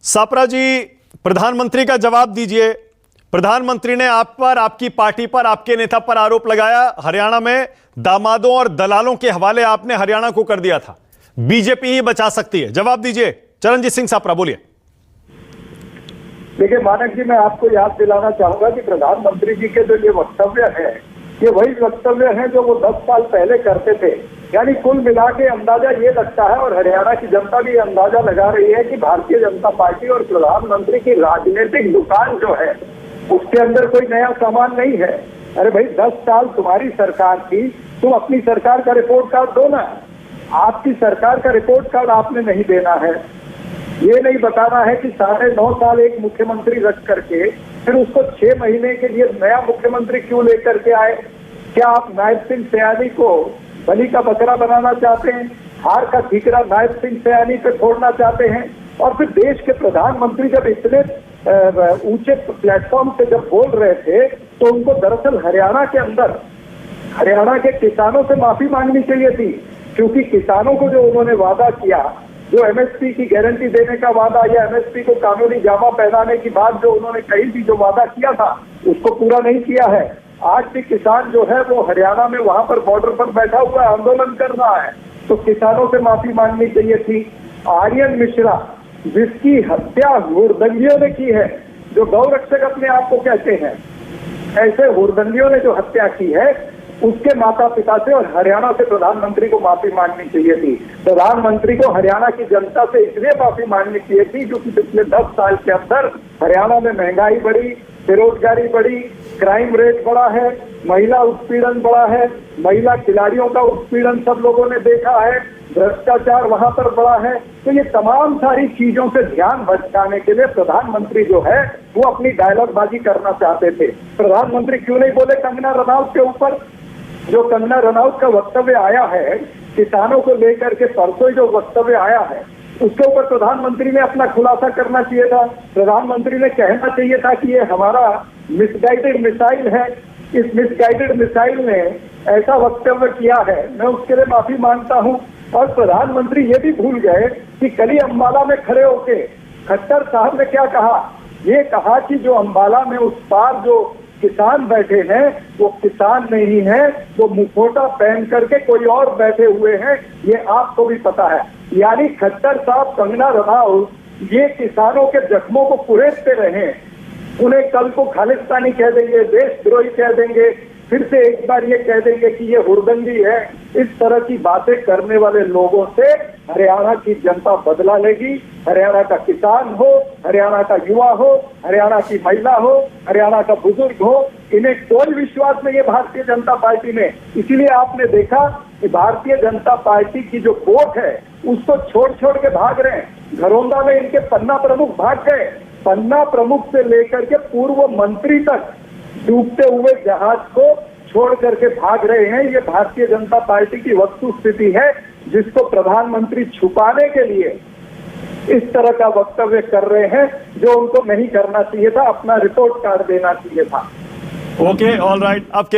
सापरा जी, प्रधानमंत्री का जवाब दीजिए। प्रधानमंत्री ने आप पर, आपकी पार्टी पर, आपके नेता पर आरोप लगाया, हरियाणा में दामादों और दलालों के हवाले आपने हरियाणा को कर दिया था, बीजेपी ही बचा सकती है। जवाब दीजिए चरणजीत सिंह सापरा, बोलिए। देखिए मानक जी, मैं आपको याद दिलाना चाहूंगा कि प्रधानमंत्री जी के जो ये वक्तव्य है, ये वही वक्तव्य हैं जो वो 10 साल पहले करते थे। यानी कुल मिला के अंदाजा ये लगता है, और हरियाणा की जनता भी अंदाजा लगा रही है कि भारतीय जनता पार्टी और प्रधानमंत्री की राजनीतिक दुकान जो है उसके अंदर कोई नया सामान नहीं है। अरे भाई, 10 साल तुम्हारी सरकार थी, तुम अपनी सरकार का रिपोर्ट कार्ड दो ना। आपकी सरकार का रिपोर्ट कार्ड आपने नहीं देना है। ये नहीं बताना है कि 9.5 साल एक मुख्यमंत्री रख करके फिर उसको 6 महीने के लिए नया मुख्यमंत्री क्यों लेकर के आए। क्या आप नायब सिंह सयानी को बलि का बकरा बनाना चाहते हैं? हार का ठीकरा नायब सिंह सयानी पे छोड़ना चाहते हैं? और फिर देश के प्रधानमंत्री जब इतने ऊंचे प्लेटफॉर्म से जब बोल रहे थे तो उनको दरअसल हरियाणा के अंदर हरियाणा के किसानों से माफी मांगनी चाहिए थी, क्योंकि किसानों को जो उन्होंने वादा किया, जो एमएसपी की गारंटी देने का वादा या एमएसपी को कानूनी जामा पहनाने की बात जो उन्होंने कही थी, जो वादा किया था, उसको पूरा नहीं किया है। आज भी किसान जो है वो हरियाणा में वहां पर बॉर्डर पर बैठा हुआ आंदोलन कर रहा है, तो किसानों से माफी मांगनी चाहिए थी। आर्यन मिश्रा, जिसकी हत्या हुड़दंगियों ने की है, जो गौरक्षक अपने आप को कहते हैं, ऐसे हुड़दंगियों ने जो हत्या की है, उसके माता पिता से और हरियाणा से प्रधानमंत्री को माफी मांगनी चाहिए थी। प्रधानमंत्री को हरियाणा की जनता से इसलिए माफी मांगनी चाहिए थी क्योंकि पिछले 10 साल के अंदर हरियाणा में महंगाई बढ़ी, बेरोजगारी बढ़ी, क्राइम रेट बढ़ा है, महिला उत्पीड़न बढ़ा है, महिला खिलाड़ियों का उत्पीड़न सब लोगों ने देखा है, भ्रष्टाचार वहां पर बढ़ा है। तो ये तमाम सारी चीजों से ध्यान भटकाने के लिए प्रधानमंत्री जो है वो अपनी डायलॉगबाजी करना चाहते थे। प्रधानमंत्री क्यों नहीं बोले कंगना रनौत के ऊपर? जो कंगना रनौत का वक्तव्य आया है किसानों को लेकर के, परसों जो वक्तव्य आया है, उसके ऊपर प्रधानमंत्री ने अपना खुलासा करना चाहिए था। प्रधानमंत्री ने कहना चाहिए था कि ये हमारा मिसगाइडेड मिसाइल है, इस मिसगाइडेड मिसाइल ने ऐसा वक्तव्य किया है, मैं उसके लिए माफी मांगता हूं। और प्रधानमंत्री ये भी भूल गए कि कल ही अंबाला में खड़े होके खट्टर साहब ने क्या कहा। ये कहा कि जो अंबाला में उस पार जो किसान बैठे हैं वो किसान नहीं है, वो मुखौटा पहन करके कोई और बैठे हुए हैं, ये आपको भी पता है। यानी खट्टर साहब, कंगना रनौत ये किसानों के जख्मों को कुरेदते रहे, उन्हें कल को खालिस्तानी कह देंगे, देशद्रोही कह देंगे, फिर से एक बार ये कह देंगे कि ये हुड़दंगी है। इस तरह की बातें करने वाले लोगों से हरियाणा की जनता बदला लेगी। हरियाणा का किसान हो, हरियाणा का युवा हो, हरियाणा की महिला हो, हरियाणा का बुजुर्ग हो, इन्हें कोई विश्वास नहीं है भारतीय जनता पार्टी में। इसीलिए आपने देखा कि भारतीय जनता पार्टी की जो वोट है उसको छोड़ छोड़ के भाग रहे हैं। घरौंदा में इनके पन्ना प्रमुख भाग गए, पन्ना प्रमुख से लेकर के पूर्व मंत्री तक डूबते हुए जहाज को छोड़ करके भाग रहे हैं। ये भारतीय जनता पार्टी की वस्तु स्थिति है, जिसको प्रधानमंत्री छुपाने के लिए इस तरह का वक्तव्य कर रहे हैं, जो उनको नहीं करना चाहिए था, अपना रिपोर्ट कार्ड देना चाहिए था। Okay, all right. अब